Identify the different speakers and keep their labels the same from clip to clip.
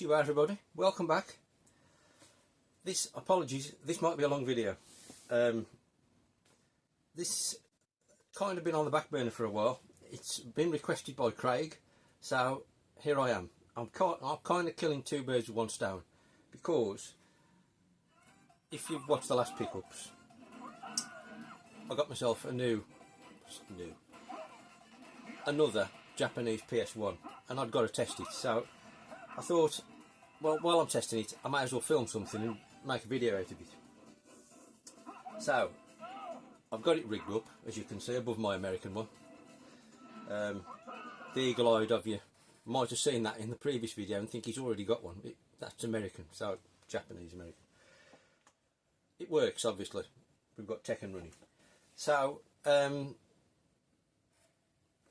Speaker 1: Konnichiwa everybody, welcome back. Apologies, this might be a long video. This kind of been on the back burner for a while. It's been requested by Craig, so here I am. I'm kind of killing two birds with one stone, because if you've watched the last pickups, I got myself another Japanese PS1, and I'd got to test it. So I thought, well, while I'm testing it, I might as well film something and make a video out of it. So I've got it rigged up, as you can see, above my American one. The eagle-eyed of you might have seen that in the previous video and think he's already got one. That's American, so Japanese American. It works, obviously. We've got Tekken running. So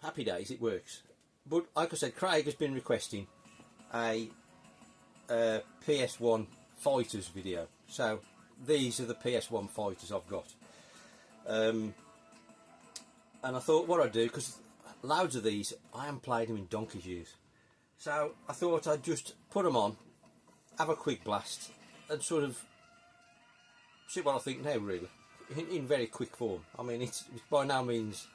Speaker 1: happy days, it works. But like I said, Craig has been requesting a PS1 fighters video. So these are the PS1 fighters I've got. And I thought what I'd do, because loads of these I haven't played them in donkey's years, so I thought I'd just put them on, have a quick blast, and sort of see what I think now, really, in very quick form. I mean, it's by no means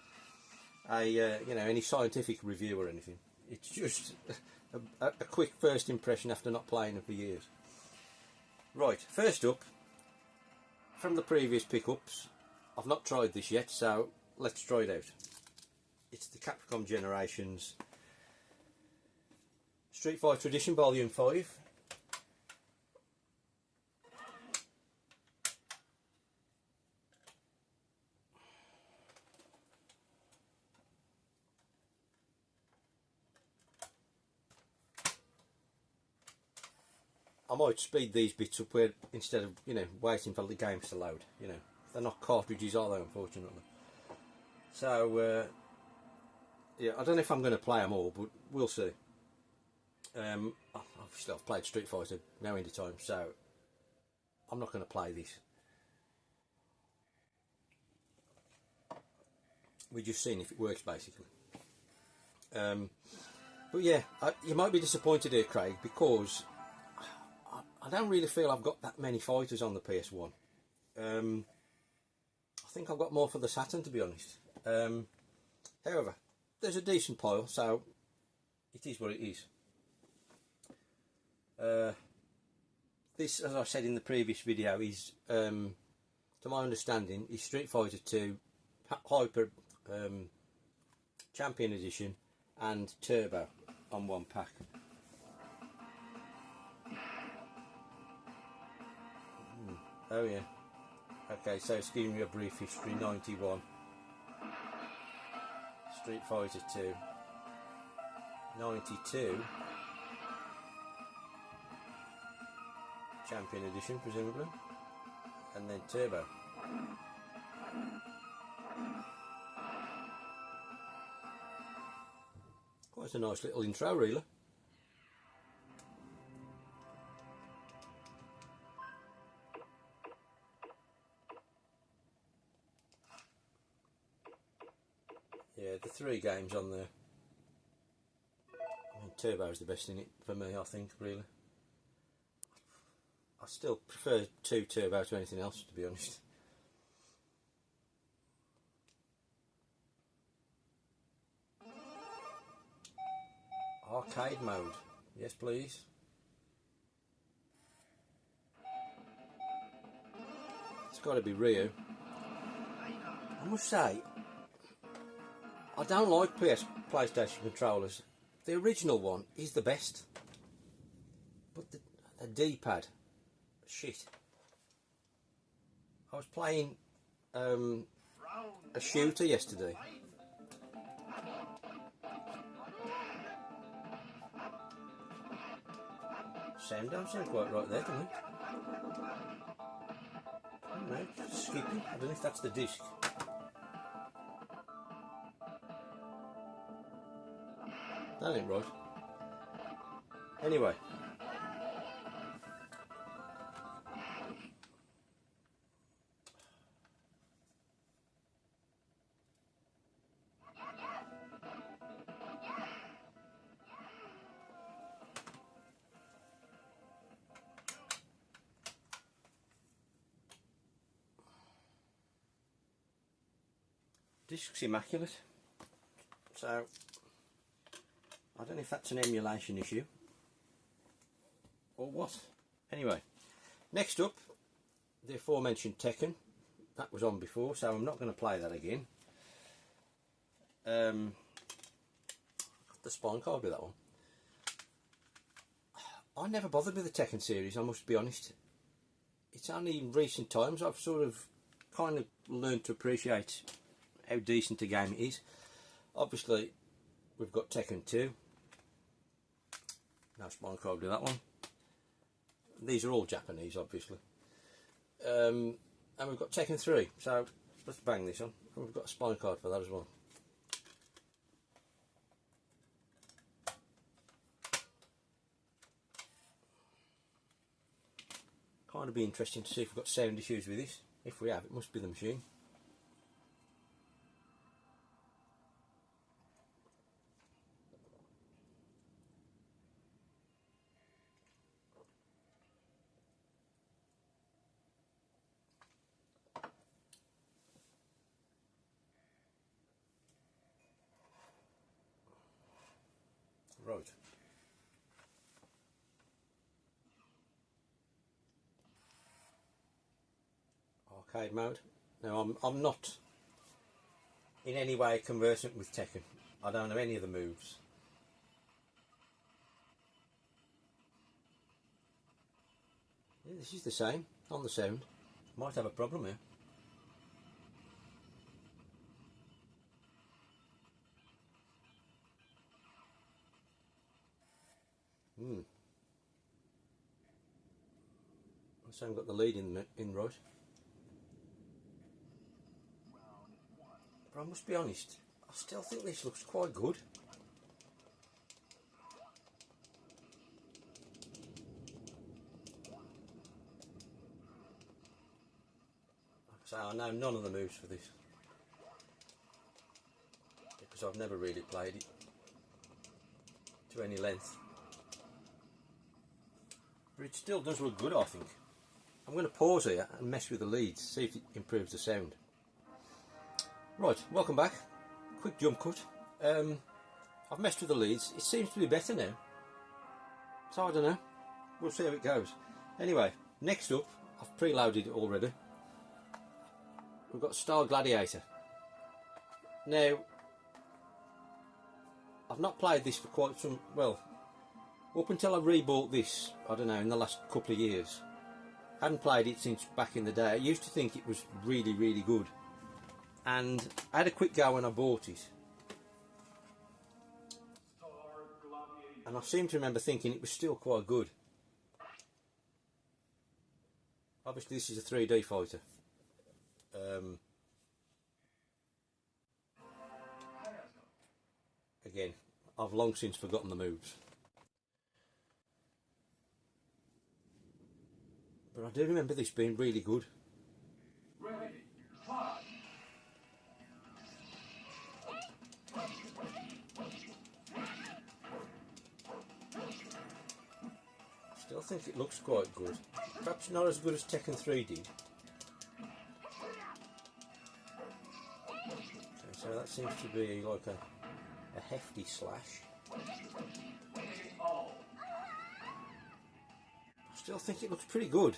Speaker 1: a you know, any scientific review or anything. It's just a quick first impression after not playing them for years. Right, first up, from the previous pickups, I've not tried this yet, so let's try it out. It's the Capcom Generations Street Fighter Edition Volume 5. I might speed these bits up where, instead of, you know, waiting for the games to load. You know, they're not cartridges, are they, unfortunately? So yeah, I don't know if I'm going to play them all, but we'll see. Obviously I've played Street Fighter now in the time, so I'm not going to play this. We're just seeing if it works, basically. But yeah, you might be disappointed here, Craig, because I don't really feel I've got that many fighters on the PS1. I think I've got more for the Saturn, to be honest. However, there's a decent pile, so it is what it is. This, as I said in the previous video, is, to my understanding, is Street Fighter 2 Hyper Champion Edition and Turbo on one pack. Oh yeah. Okay, so it's giving me a brief history. 91. Street Fighter 2. 92. Champion Edition, presumably. And then Turbo. Quite a nice little intro, really. Yeah, the 3 games on there. I mean, Turbo is the best in it for me, I think, really. I still prefer 2 Turbo to anything else, to be honest. Arcade mode. Yes, please. It's got to be Ryu. I must say, I don't like PlayStation controllers. The original one is the best, but the D-pad, shit. I was playing a shooter yesterday. Sound don't sound quite right there, doesn't it? I don't know, it's skipping. I don't know if that's the disc. That ain't right. Anyway. Disc's immaculate. So I don't know if that's an emulation issue or what. Anyway, next up, the aforementioned Tekken. That was on before, so I'm not going to play that again. Got the spine card with that one. I never bothered with the Tekken series, I must be honest. It's only in recent times I've sort of kind of learned to appreciate how decent a game it is. Obviously, we've got Tekken 2. No spine card with that one. These are all Japanese, obviously. And we've got Tekken 3, so let's bang this on. And we've got a spine card for that as well. Kind of be interesting to see if we've got sound issues with this. If we have, it must be the machine. Right. Arcade mode. Now I'm not in any way conversant with Tekken. I don't know any of the moves. Yeah, this is the same on the sound. Might have a problem here. So I've got the lead in right. But I must be honest, I still think this looks quite good. Like I say, I know none of the moves for this, because I've never really played it to any length. But it still does look good, I think. I'm going to pause here and mess with the leads, see if it improves the sound. Right, welcome back. Quick jump cut. I've messed with the leads. It seems to be better now. So I don't know. We'll see how it goes. Anyway, next up, I've preloaded it already. We've got Star Gladiator. Now, I've not played this for quite some, well, up until I rebought this, I don't know, in the last couple of years. I hadn't played it since back in the day. I used to think it was really, really good. And I had a quick go when I bought it. And I seem to remember thinking it was still quite good. Obviously this is a 3D fighter. Again, I've long since forgotten the moves. But I do remember this being really good.
Speaker 2: Ready, fight.
Speaker 1: Still think it looks quite good. Perhaps not as good as Tekken 3 did. So that seems to be like a hefty slash. I still think it looks pretty good.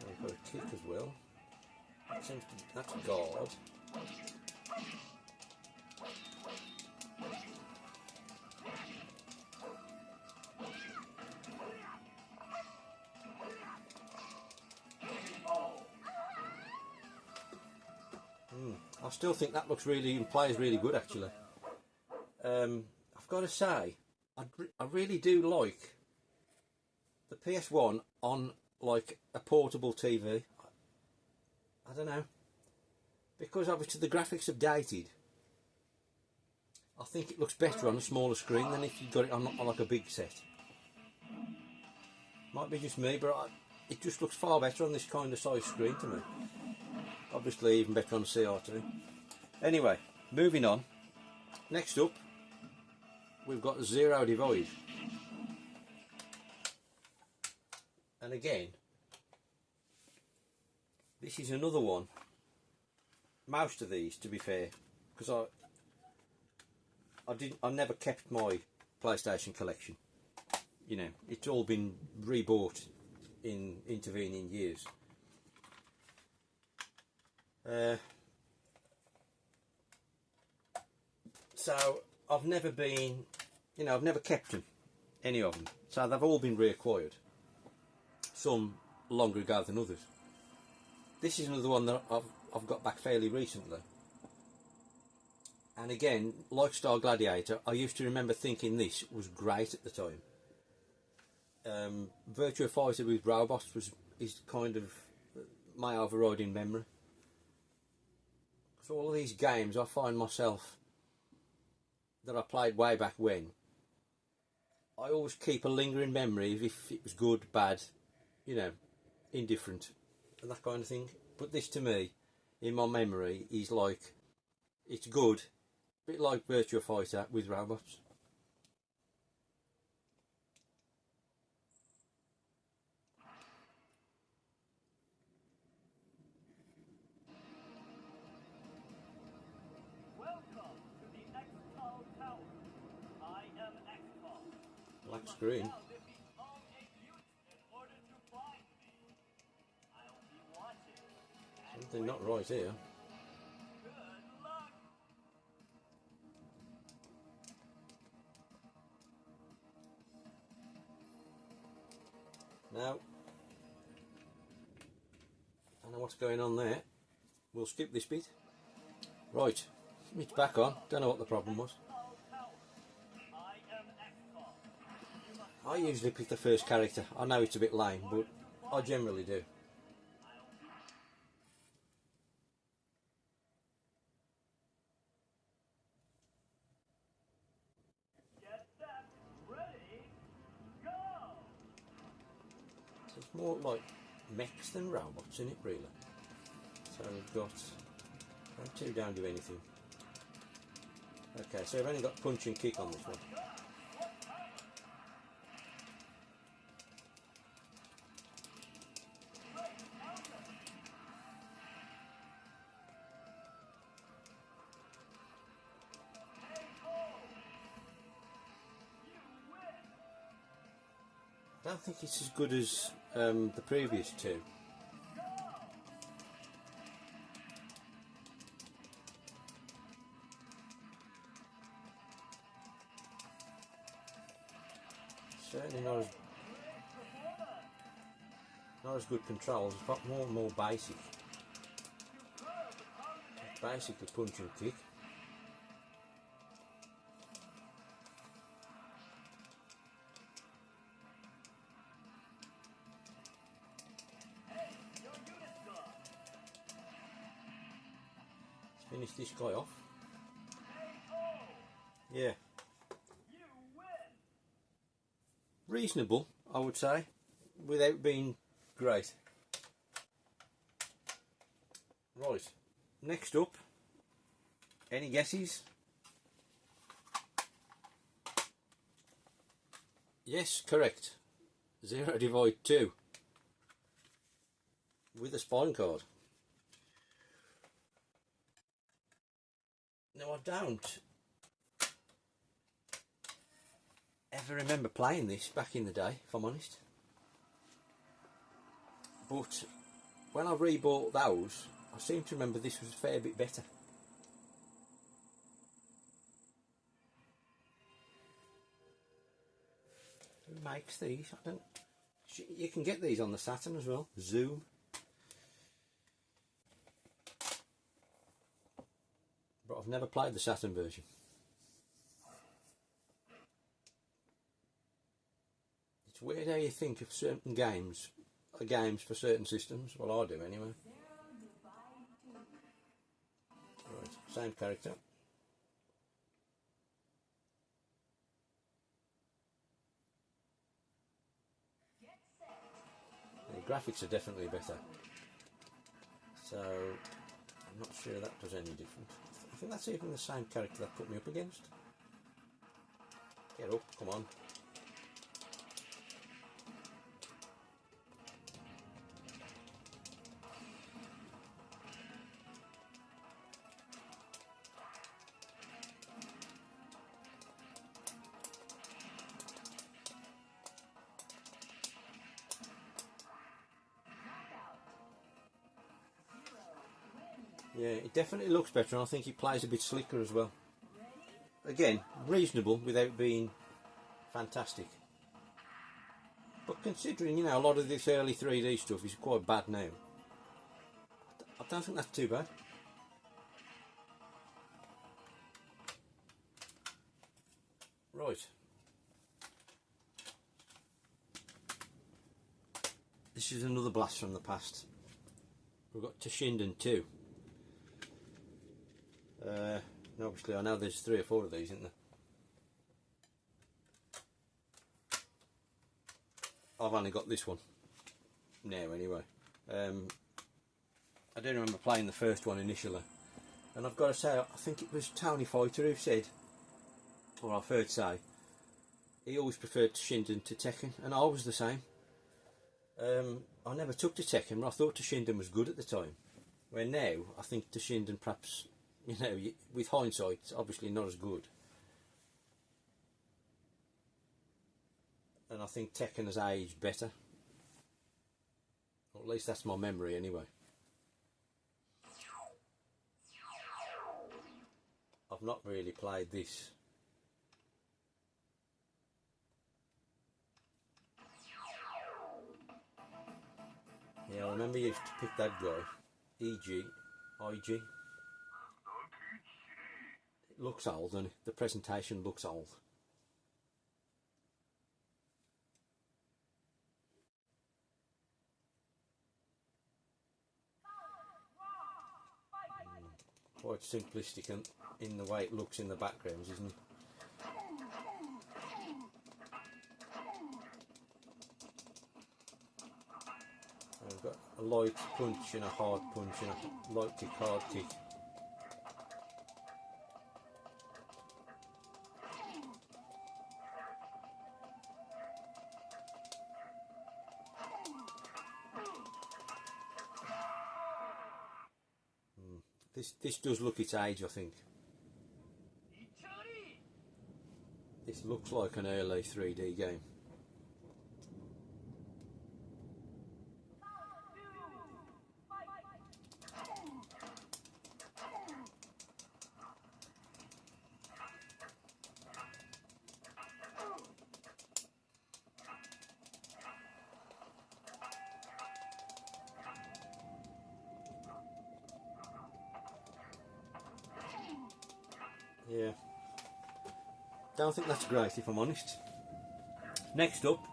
Speaker 1: We've got a kick as well. That seems to, that's guard. I still think that looks really, and plays really good actually. I've got to say, I really do like the PS1 on like a portable TV. I don't know, because obviously the graphics have dated. I think it looks better on a smaller screen than if you got it on like a big set. Might be just me, but it just looks far better on this kind of size screen to me. Obviously even better on the CR2. Anyway, moving on. Next up, we've got Zero Divide. And again, This is another one. Most of these, to be fair, because I never kept my PlayStation collection. You know, it's all been rebought in intervening years. So I've never been, you know, I've never kept them, any of them. So they've all been reacquired. Some longer ago than others. This is another one that I've got back fairly recently. And again, like Star Gladiator, I used to remember thinking this was great at the time. Virtua Fighter with robots is kind of my overriding memory. So all of these games, I find myself that I played way back when, I always keep a lingering memory of if it was good, bad, you know, indifferent, and that kind of thing. But this to me, in my memory, is like, it's good, a bit like Virtua Fighter with robots. Black screen. Something not right here. Now, I don't know what's going on there. We'll skip this bit. Right, it's back on. Don't know what the problem was. I usually pick the first character. I know it's a bit lame, but I generally do. So it's more like mechs than robots, isn't it, really? So we've got... two don't do anything. Okay, so we've only got punch and kick on this one. I don't think it's as good as the previous two. Certainly not as good controls. It's got more basic. Basically punch and kick. Finish this guy off. Yeah. Reasonable, I would say, without being great. Right, next up, any guesses? Yes, correct. Zero Divide 2 with a spine card. Now I don't ever remember playing this back in the day, if I'm honest. But when I rebought those, I seem to remember this was a fair bit better. Who makes these? I don't. You can get these on the Saturn as well. Zoom. But I've never played the Saturn version. It's weird how you think of certain games are games for certain systems. Well, I do anyway. Right, same character. The graphics are definitely better. So, I'm not sure that does any different. I think that's even the same character that put me up against. Get up, come on. Yeah, it definitely looks better, and I think it plays a bit slicker as well. Again, reasonable without being fantastic. But considering, you know, a lot of this early 3D stuff is quite bad now, I don't think that's too bad. Right. This is another blast from the past. We've got Toshinden 2. And obviously I know there's 3 or 4 of these, isn't there? I've only got this one now anyway. I do remember playing the first one initially, and I've got to say, I think it was Tony Fighter who said, or I've heard say, he always preferred Toshinden to Tekken, and I was the same. I never took to Tekken, but I thought Toshinden was good at the time. Where now, I think Toshinden perhaps, you know, with hindsight, it's obviously not as good. And I think Tekken has aged better. Or at least that's my memory anyway. I've not really played this. Yeah, I remember you used to pick that guy, IG. It looks old, doesn't it? The presentation looks old. Quite simplistic in the way it looks in the backgrounds, isn't it? We've got a light punch and a hard punch and a light kick, hard kick. This does look its age, I think. This looks like an early 3D game. Yeah, don't think that's great if I'm honest. Next up,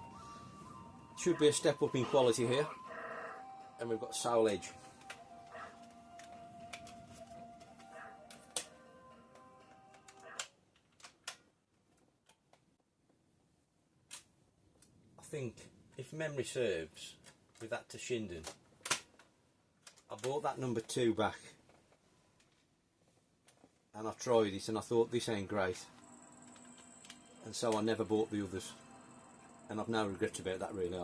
Speaker 1: should be a step up in quality here, and we've got Soul Edge. I think, if memory serves, with that Toshinden, I bought that number 2 back, and I've tried it and I thought this ain't great, and so I never bought the others, and I've no regrets about that really.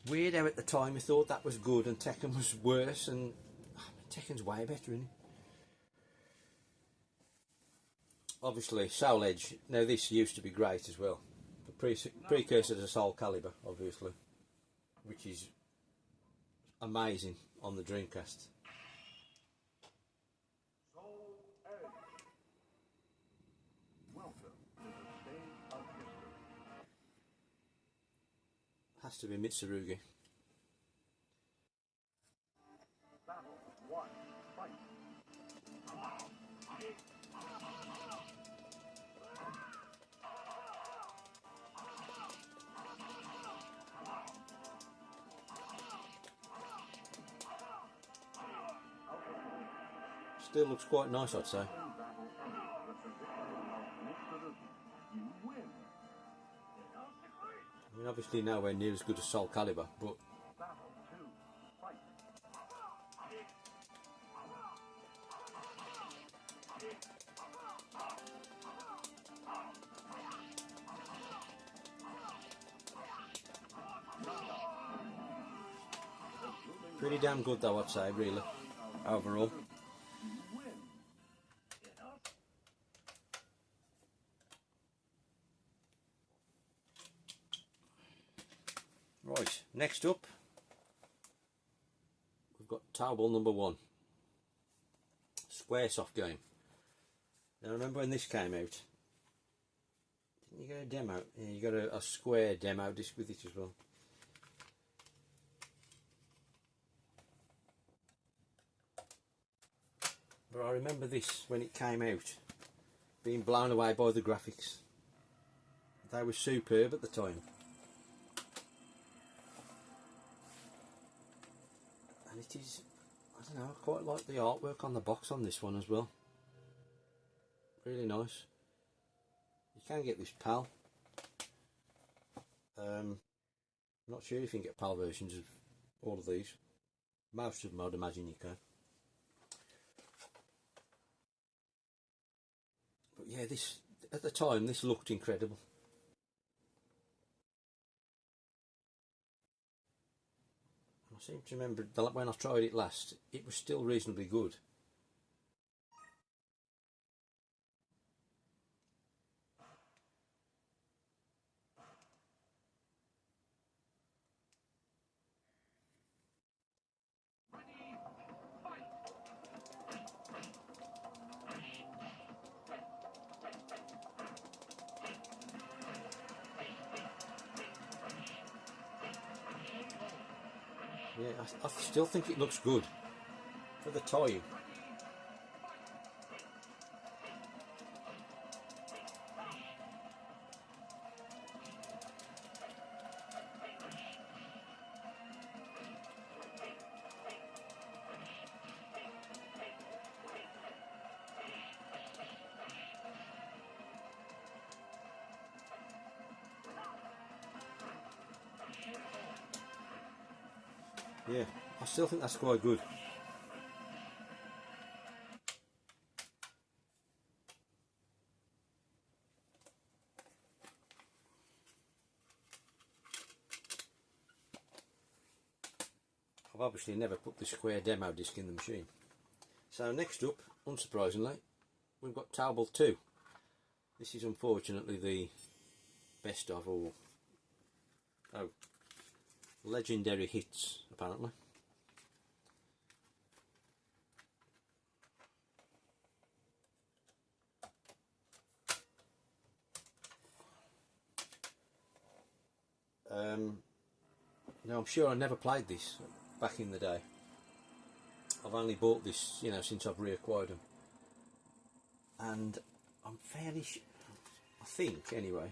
Speaker 1: Weird how at the time I thought that was good and Tekken was worse, and Tekken's way better, isn't it? Obviously Soul Edge, now this used to be great as well, the precursor to Soul Calibur obviously, which is amazing on the Dreamcast. Has to be Mitsurugi.
Speaker 2: Battle 1, fight.
Speaker 1: Still looks quite nice, I'd say. I mean, obviously nowhere near as good as Soul Calibur, but pretty damn good though, I'd say, really, overall. Right, next up we've got Tobal No. 1. Squaresoft game. Now remember when this came out? Didn't you get a demo? Yeah, you got a square demo disc with it as well. But I remember this when it came out, being blown away by the graphics. They were superb at the time. And it is, I don't know, I quite like the artwork on the box on this one as well. Really nice. You can get this PAL. Not sure if you can get PAL versions of all of these. Most of them I'd imagine you can. But yeah, this at the time this looked incredible. I seem to remember that when I tried it last, it was still reasonably good. Yeah, I still think it looks good for the time. Yeah, I still think that's quite good. I've obviously never put the square demo disc in the machine. So next up, unsurprisingly, we've got Tobal 2. This is unfortunately the best of all. Oh, legendary hits apparently. Now I'm sure I never played this back in the day. I've only bought this, you know, since I've reacquired them, and I'm fairly I think anyway.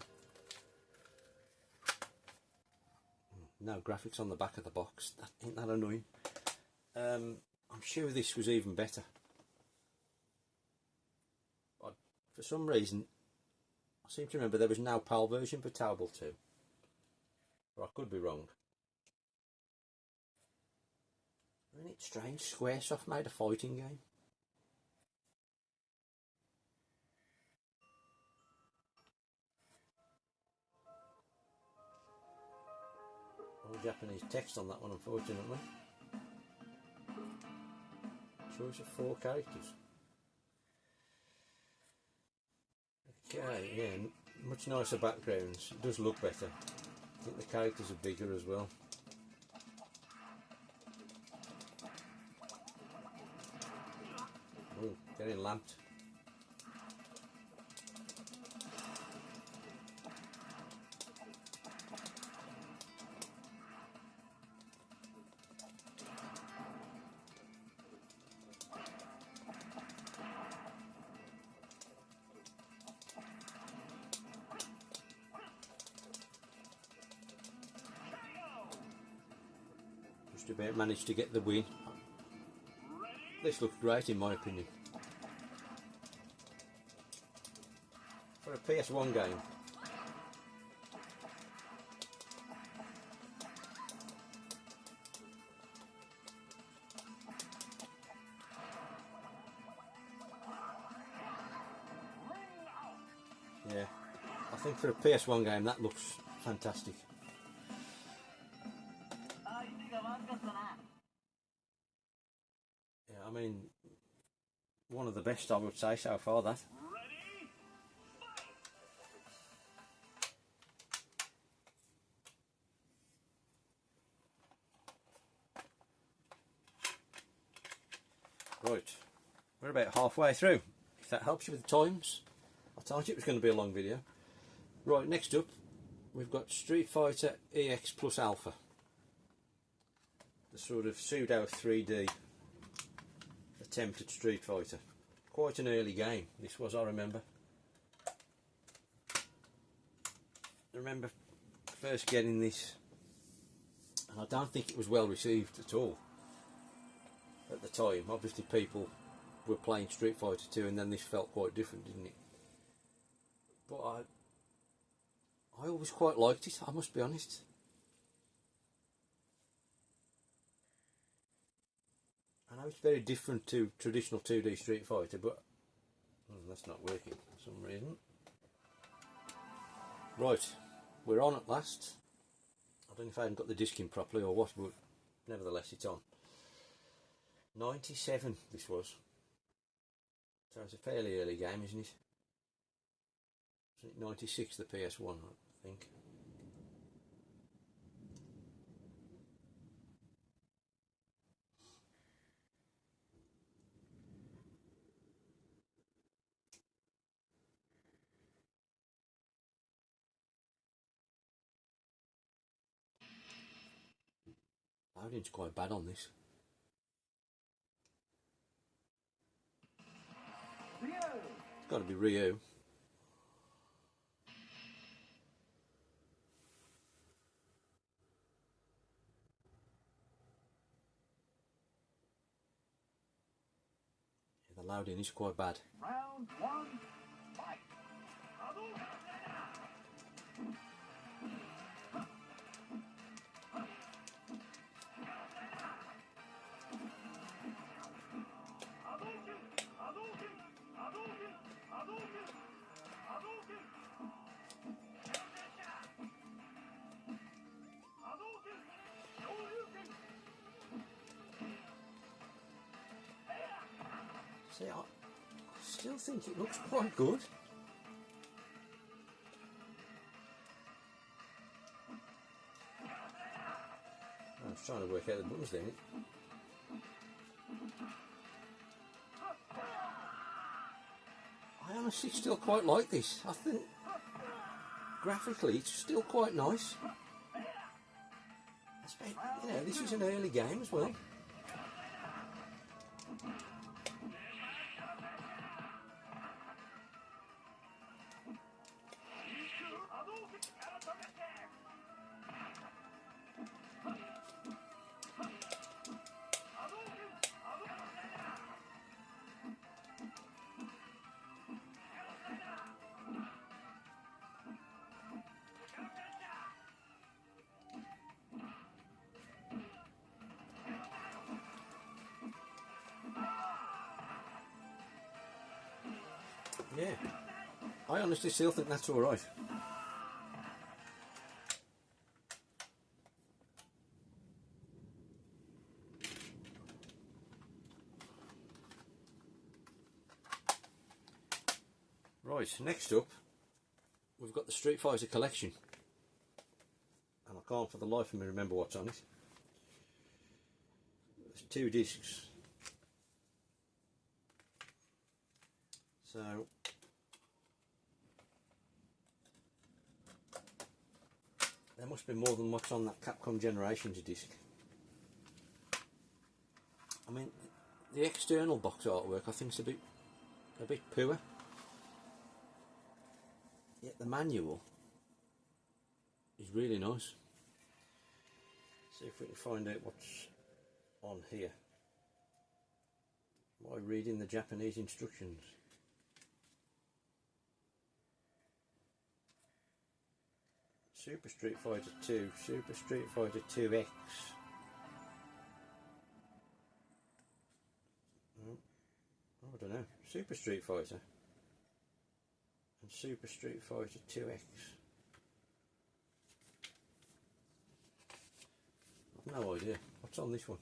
Speaker 1: No graphics on the back of the box. Ain't that annoying? I'm sure this was even better. But for some reason, I seem to remember there was no PAL version for Tobal 2. Or I could be wrong. Isn't it strange? Squaresoft made a fighting game. All Japanese text on that one, unfortunately. Choice of 4 characters. Okay, yeah, much nicer backgrounds. It does look better. I think the characters are bigger as well. Oh, getting lamped. Just about managed to get the win. This looks great in my opinion. For a PS1 game. Yeah, I think for a PS1 game that looks fantastic. Yeah, I mean, one of the best I would say so far, that. Right, we're about halfway through. If that helps you with the times, I told you it was going to be a long video. Right, next up, we've got Street Fighter EX Plus Alpha. The sort of pseudo 3D attempt at Street Fighter. Quite an early game, this was, I remember. I remember first getting this, and I don't think it was well received at all at the time. Obviously people were playing Street Fighter 2 and then this felt quite different, didn't it? But I always quite liked it, I must be honest. I know it's very different to traditional 2D Street Fighter, but that's not working for some reason. Right, we're on at last. I don't know if I haven't got the disc in properly or what, but nevertheless it's on. 97 this was. So it's a fairly early game, isn't it? Isn't it 96 the PS1, I think. Loading's quite bad on this. It's got to be Ryu. Yeah, the loading is quite bad.
Speaker 2: Round 1, fight.
Speaker 1: See, I still think it looks quite good. I was trying to work out the buttons then. I honestly still quite like this. I think graphically it's still quite nice. You know, this is an early game as well. Yeah, I honestly still think that's alright. Right, next up, we've got the Street Fighter collection. And I can't for the life of me remember what's on it. There's 2 discs. So there must be more than what's on that Capcom Generations disc. I mean, the external box artwork I think is a bit poor. Yet the manual is really nice. See if we can find out what's on here. Am I reading the Japanese instructions? Super Street Fighter 2, Super Street Fighter 2X. I don't know. Super Street Fighter and Super Street Fighter 2X. I've no idea. What's on this one?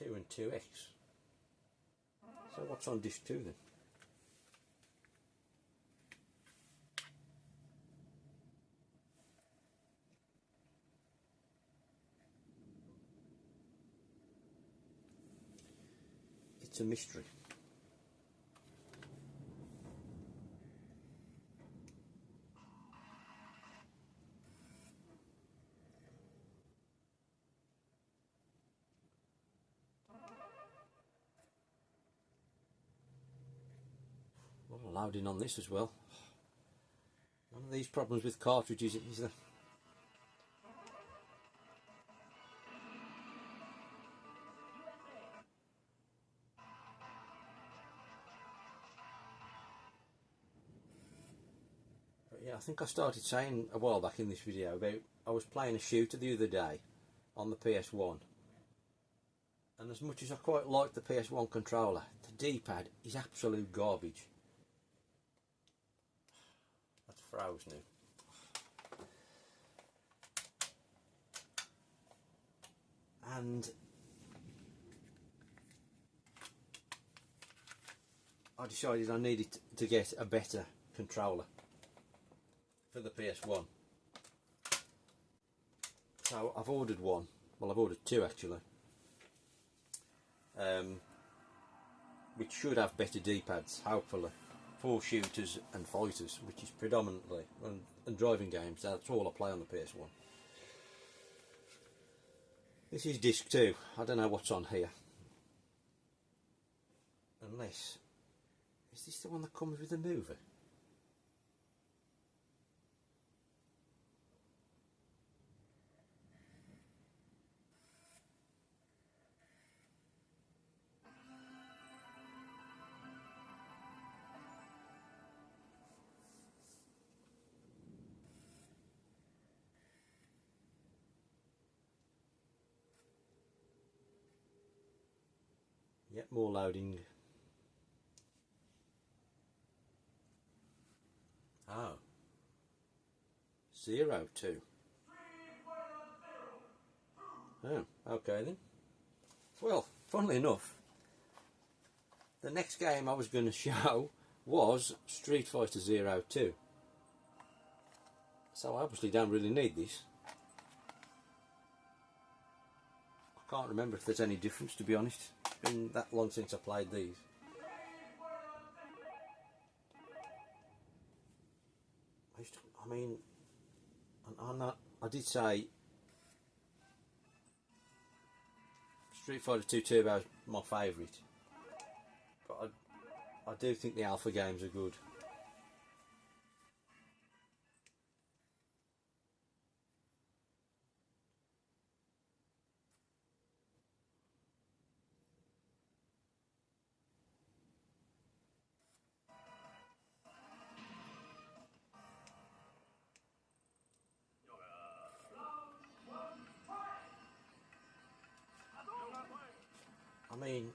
Speaker 1: 2 and 2X. So what's on disc 2 then? It's a mystery. Well, loading on this as well. None of these problems with cartridges, is there? But yeah, I think I started saying a while back in this video about I was playing a shooter the other day on the PS1, and as much as I quite like the PS1 controller, the D-pad is absolute garbage. That's froze now. And I decided I needed to get a better controller for the PS1. So I've ordered one. Well, I've ordered two actually. Which should have better D-pads, hopefully, for shooters and fighters, which is predominantly, and driving games. That's all I play on the PS1. This is disc 2. I don't know what's on here. Unless... is this the one that comes with the movie? Yep, more loading. Oh. 02. Oh, okay then. Well, funnily enough, the next game I was going to show was Street Fighter 02. So I obviously don't really need this. I can't remember if there's any difference, to be honest. It's been that long since I played these. I mean, I did say Street Fighter 2 Turbo is my favourite, but I do think the alpha games are good. I mean,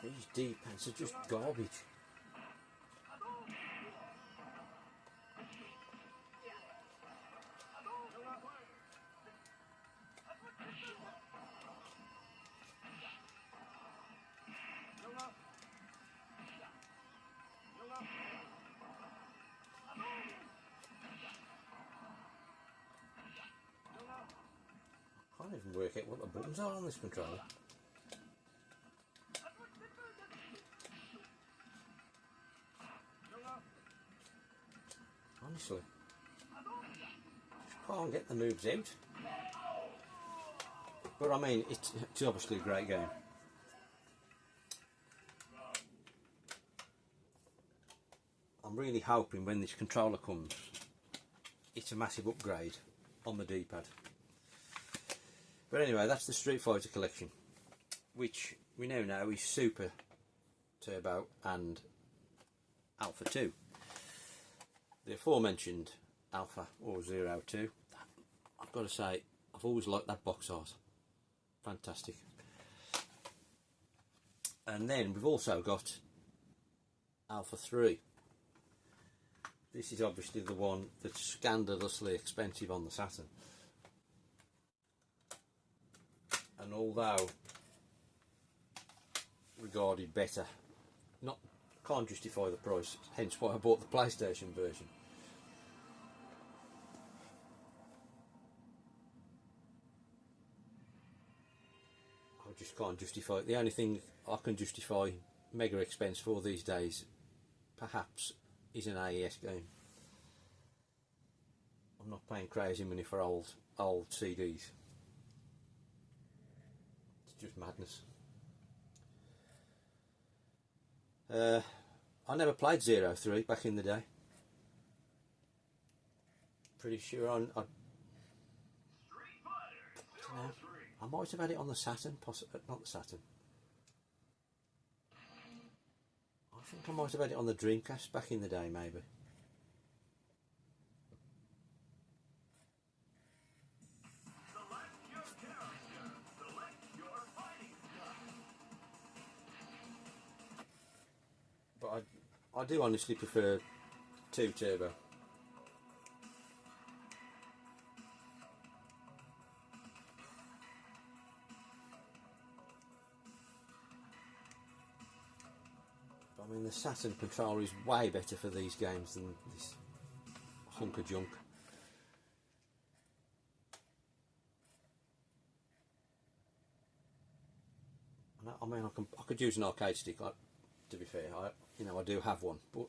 Speaker 1: these D-pads are just garbage. I can't even work out what the buttons are on this controller. Honestly, just can't get the moves out. But I mean, it's obviously a great game. I'm really hoping when this controller comes, it's a massive upgrade on the D-pad. But anyway, that's the Street Fighter collection, which we now know is Super, Turbo and Alpha 2. The aforementioned Alpha or 02, I've got to say, I've always liked that box art. Fantastic. And then we've also got Alpha 3, This is obviously the one that's scandalously expensive on the Saturn. And although regarded better, can't justify the price, hence why I bought the PlayStation version. I just can't justify it. The only thing I can justify mega expense for these days, perhaps, is an AES game. I'm not paying crazy money for old CDs. It's just madness. I never played 03 back in the day. Pretty sure I might have had it on the Saturn, not the Saturn. I think I might have had it on the Dreamcast back in the day, maybe. But I do honestly prefer 2 Turbo. I mean, the Saturn controller is way better for these games than this hunk of junk. I mean, I could use an arcade stick. To be fair, I do have one, but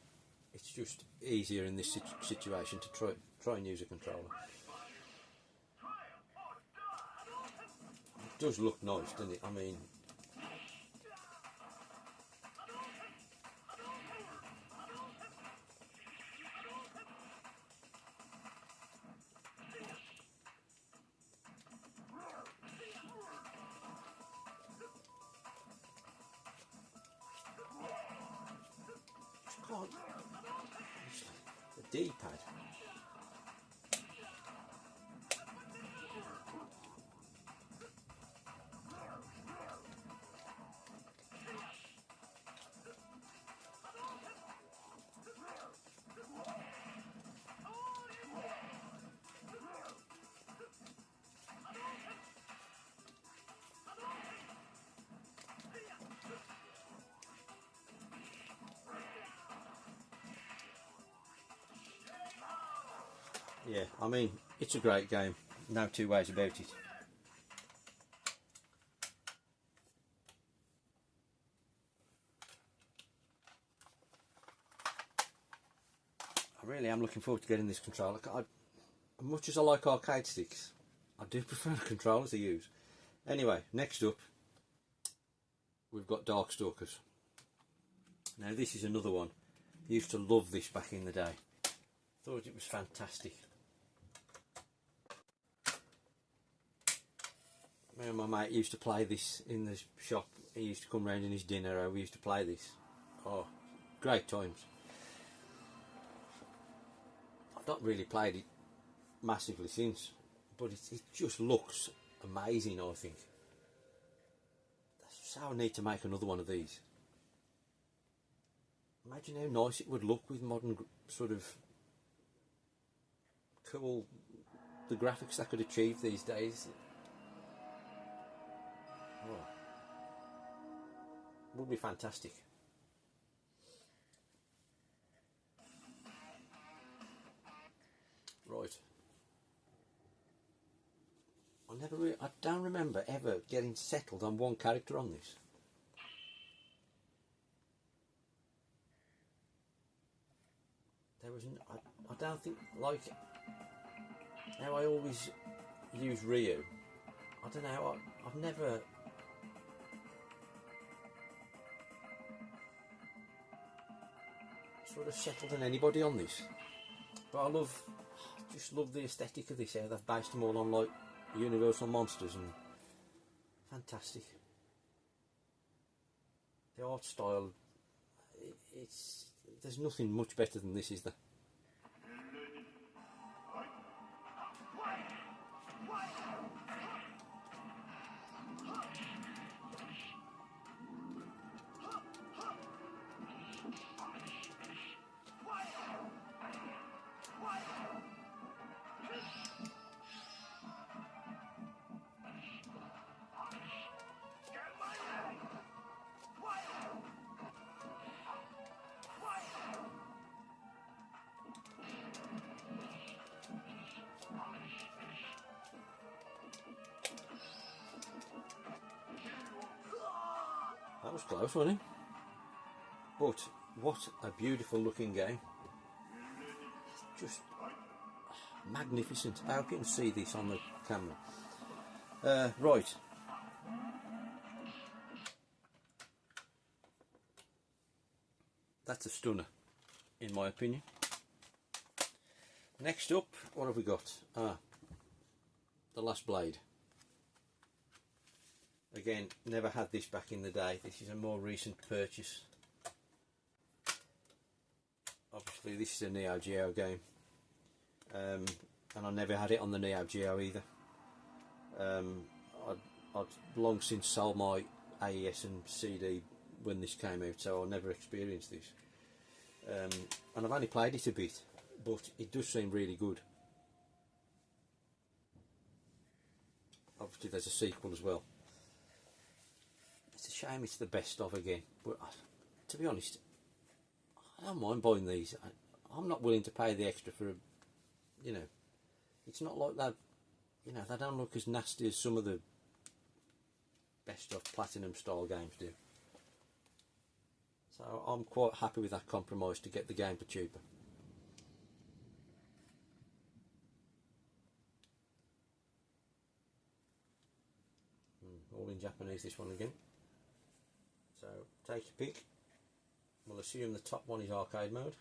Speaker 1: it's just easier in this situation to try and use a controller. It does look nice, doesn't it? I mean, the D-pad. Yeah, I mean, it's a great game, no two ways about it. I really am looking forward to getting this controller. As much as I like arcade sticks, I do prefer a controller to use. Anyway, next up, we've got Darkstalkers. Now this is another one. I used to love this back in the day. Thought it was fantastic. Me and my mate used to play this in the shop. He used to come round in his dinner and we used to play this. Oh, great times. I've not really played it massively since, but it just looks amazing, I think. That's how I need to make another one of these. Imagine how nice it would look with modern sort of cool, the graphics that could achieve these days. Oh, would be fantastic. Right. I don't remember ever getting settled on one character on this. There was I don't think, like how I always use Ryu. I don't know. I've never. Sort of settled on anybody on this, but I just love the aesthetic of this. How they've based them all on like Universal monsters and fantastic. The art style, there's nothing much better than this, is there? was close, wasn't it? But what a beautiful looking game. Just magnificent. I hope you can see this on the camera. Right. That's a stunner, in my opinion. Next up, what have we got? The Last Blade. Again, never had this back in the day. This is a more recent purchase. Obviously, this is a Neo Geo game. And I never had it on the Neo Geo either. I'd long since sold my AES and CD when this came out, so I never experienced this. And I've only played it a bit, but it does seem really good. Obviously there's a sequel as well. It's a shame it's the best of again, but to be honest, I don't mind buying these. I'm not willing to pay the extra for, you know, it's not like that, you know, they don't look as nasty as some of the best of Platinum style games do. So I'm quite happy with that compromise to get the game for cheaper. All in Japanese, this one again. So take your pick. We'll assume the top one is arcade mode.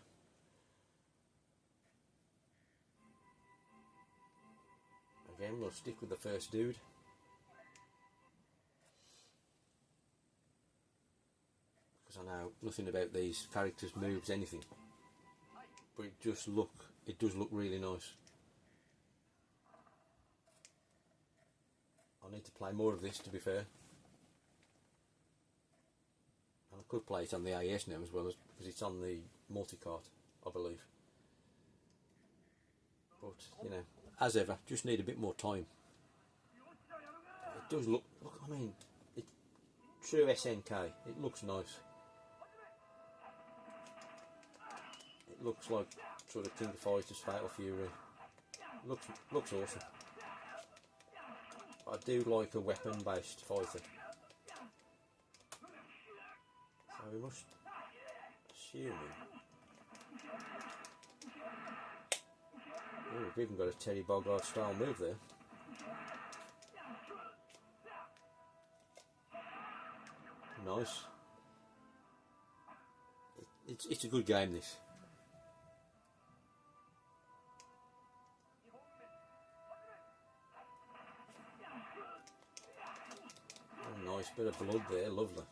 Speaker 1: Again, we'll stick with the first dude. Because I know nothing about these characters, moves, anything. But it does look really nice. I need to play more of this, to be fair. And I could play it on the AES now as well, because it's on the multi-cart, I believe. But, you know, as ever, just need a bit more time. It does look I mean, it's true SNK. It looks nice. It looks like sort of King of Fighters, Fatal Fury. Looks awesome. I do like a weapon-based fighter. So we must assume. Oh, we've even got a Terry Bogard style move there. Nice. It's a good game, this. Oh, nice bit of blood there, lovely.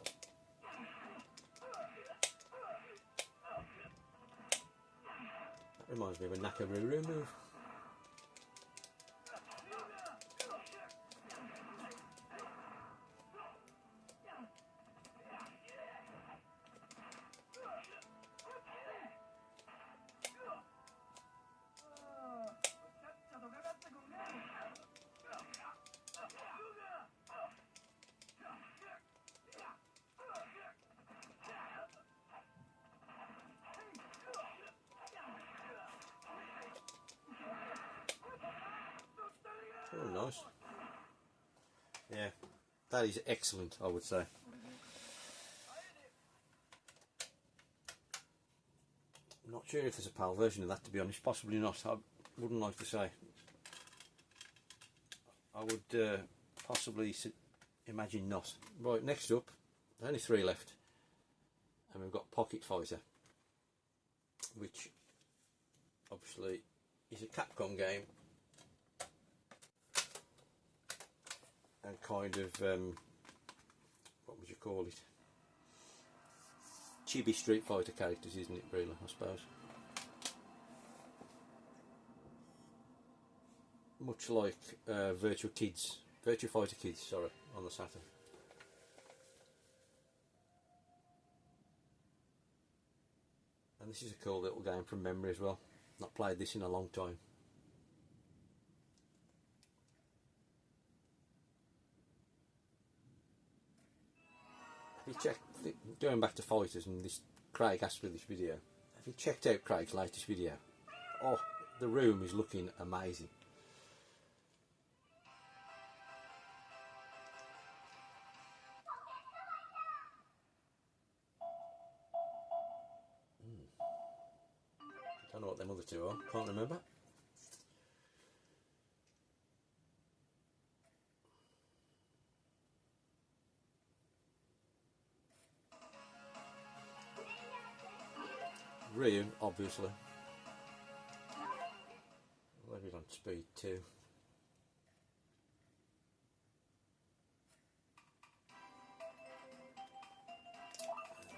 Speaker 1: That reminds me of a Nakaruru move. Oh, nice. Yeah, that is excellent, I would say. I'm not sure if there's a PAL version of that, to be honest. Possibly not. I wouldn't like to say. I would possibly imagine not. Right, next up, there's only 3 left. And we've got Pocket Fighter, which obviously is a Capcom game. And kind of, what would you call it? Chibi Street Fighter characters, isn't it, really, I suppose? Much like Virtua Fighter Kids, sorry, on the Saturn. And this is a cool little game from memory as well. Not played this in a long time. Have you checked, going back to fighters, and this Craig asked for this video, have you checked out Craig's latest video? Oh, the room is looking amazing. Like them other two are, can't remember. Ryu, obviously. Maybe on speed 2.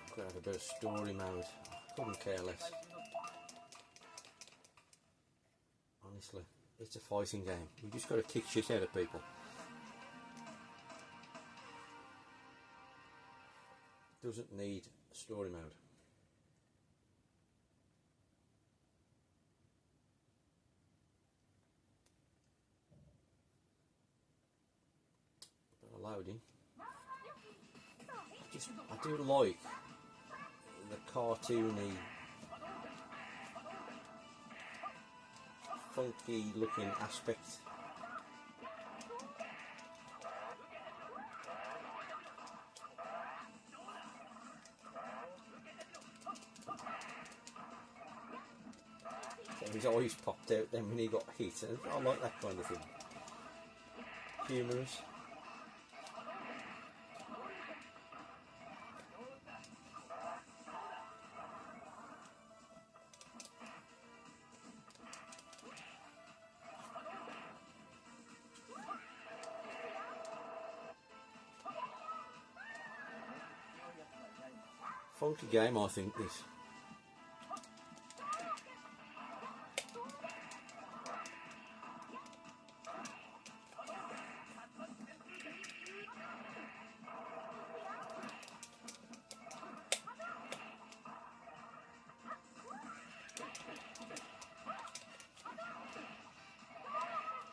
Speaker 1: I'm going to have a bit of story mode. I couldn't care less. Honestly, it's a fighting game. You just got to kick shit out of people. Doesn't need story mode. Loading. I do like the cartoony, funky looking aspect. So his eyes popped out then when he got hit, and I like that kind of thing. Humorous. Funky game, I think, this.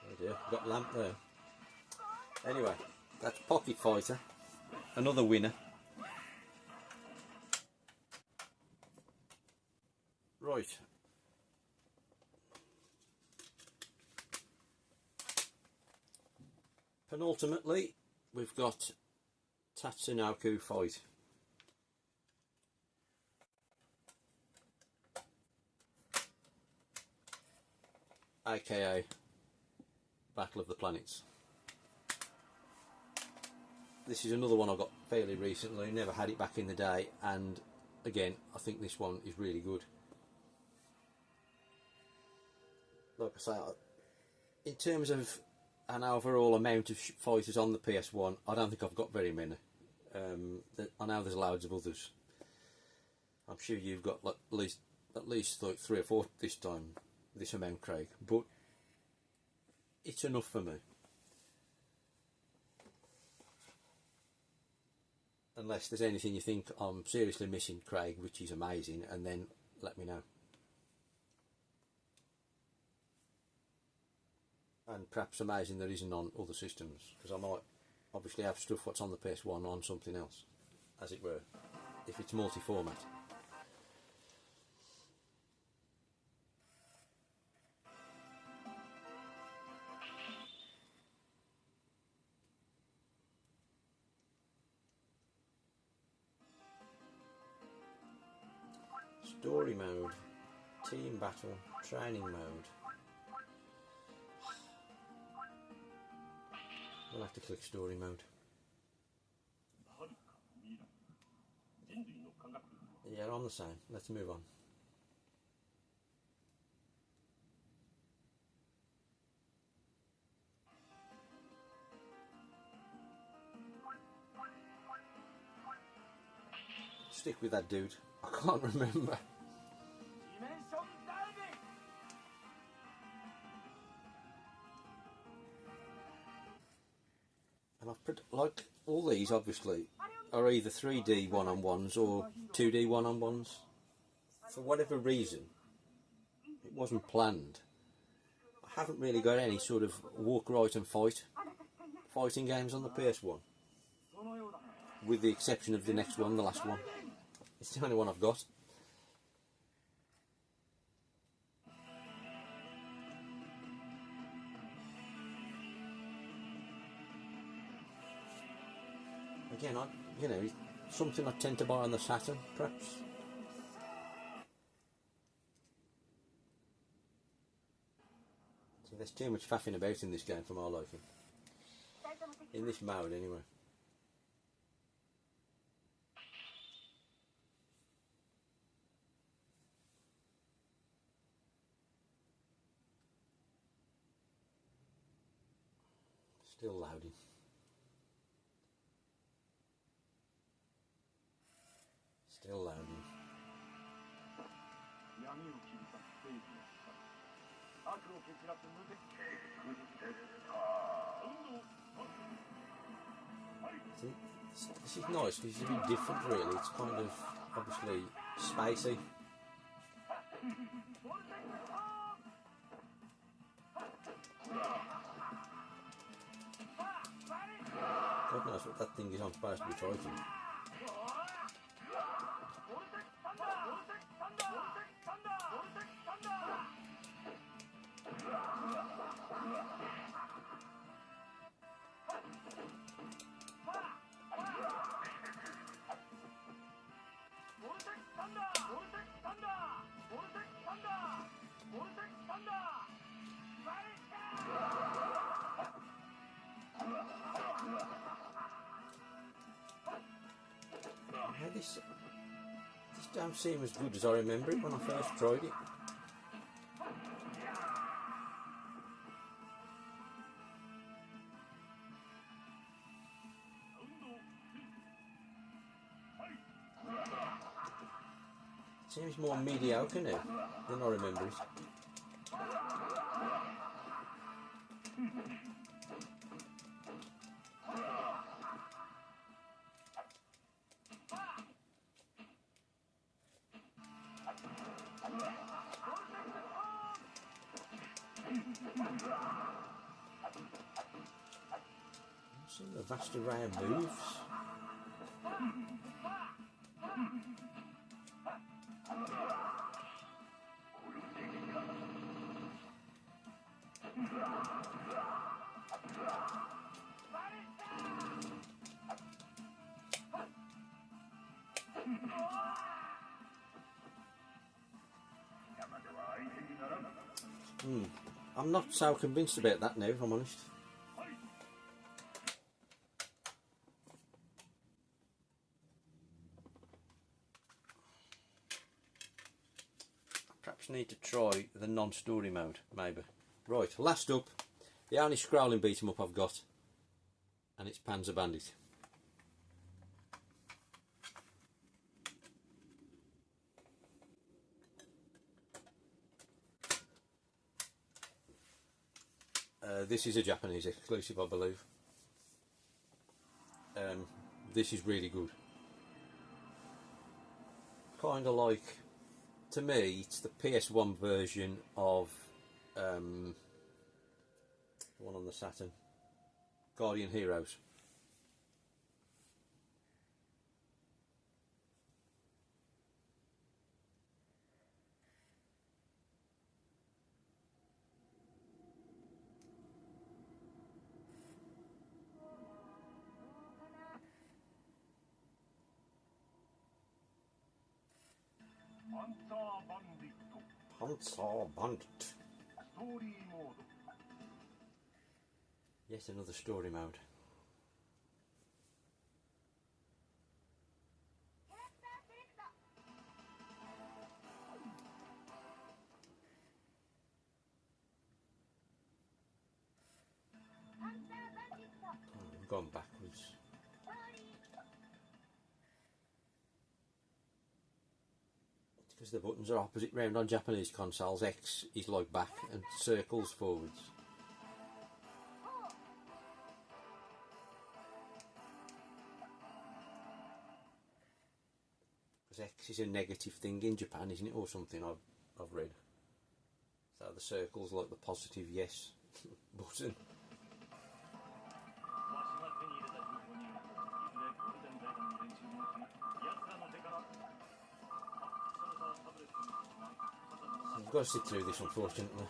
Speaker 1: Oh dear, got lamp there. Anyway, that's Pocket Fighter, another winner. Right. Penultimately, we've got Tatsunoko Fight. AKA Battle of the Planets. This is another one I got fairly recently, never had it back in the day, and again, I think this one is really good. Like I say, in terms of an overall amount of fighters on the PS1, I don't think I've got very many. I know there's loads of others. I'm sure you've got like at least like 3 or 4 this time, this amount, Craig. But it's enough for me. Unless there's anything you think I'm seriously missing, Craig, which is amazing, and then let me know. And perhaps amazing there isn't on other systems, because I might obviously have stuff what's on the PS1 on something else, as it were, if it's multi-format. Story mode, team battle, training mode. We'll have to click story mode. Yeah, I'm the same. Let's move on. Stick with that dude. I can't remember. And like all these, obviously, are either 3D one-on-ones or 2D one-on-ones. For whatever reason, it wasn't planned. I haven't really got any sort of walk, right and fighting games on the PS1. With the exception of the next one, the last one. It's the only one I've got. Again, something I tend to buy on the Saturn, perhaps. There's too much faffing about in this game for my liking. In this mode, anyway. Still loading. Still loading. See, this is nice because it's a bit different really. It's kind of obviously spacey. God knows what that thing is I'm supposed to be fighting. Now this don't seem as good as I remember it when I first tried it. It seems more mediocre now than I remember it. Seeing a vast array of moves. I'm not so convinced about that now, if I'm honest. Perhaps need to try the non-story mode, maybe. Right, last up, the only scrolling beat 'em up I've got, and it's Panzer Bandit. This is a Japanese exclusive, I believe. This is really good. Kind of like, to me, it's the PS1 version of the one on the Saturn, Guardian Heroes. Panzer Bandit. Yet another story mode. I'm going backwards. Because the buttons are opposite round on Japanese consoles. X is like back and circles forwards. Because X is a negative thing in Japan, isn't it, or something I've read. So the circle's like the positive yes button. I've got to sit through this, unfortunately.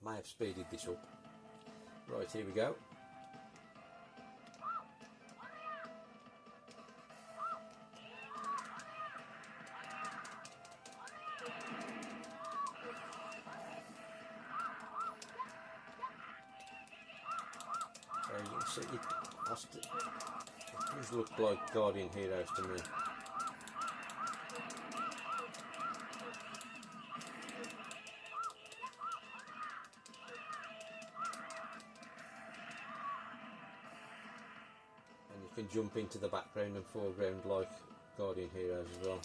Speaker 1: I may have speeded this up. Right, here we go. So it does look like Guardian Heroes to me. And you can jump into the background and foreground like Guardian Heroes as well.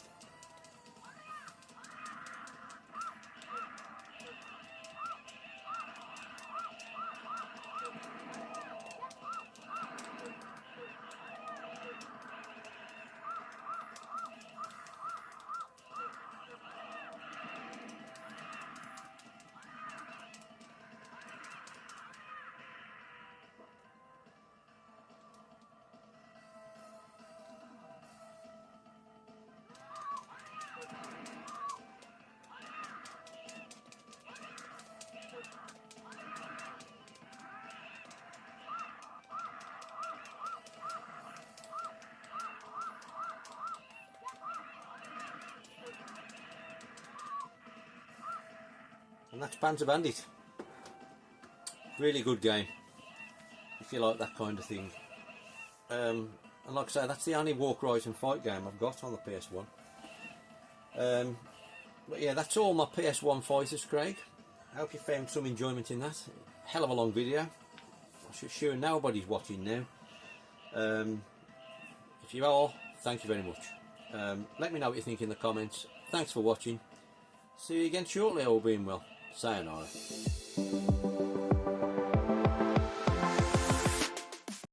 Speaker 1: And that's Panzer Bandit. Really good game, if you like that kind of thing. And like I say, that's the only walk, rise and fight game I've got on the PS1. But yeah, that's all my PS1 fighters, Craig. I hope you found some enjoyment in that. Hell of a long video. I'm sure nobody's watching now. If you are, thank you very much. Let me know what you think in the comments. Thanks for watching. See you again shortly, all being well. Sayonara.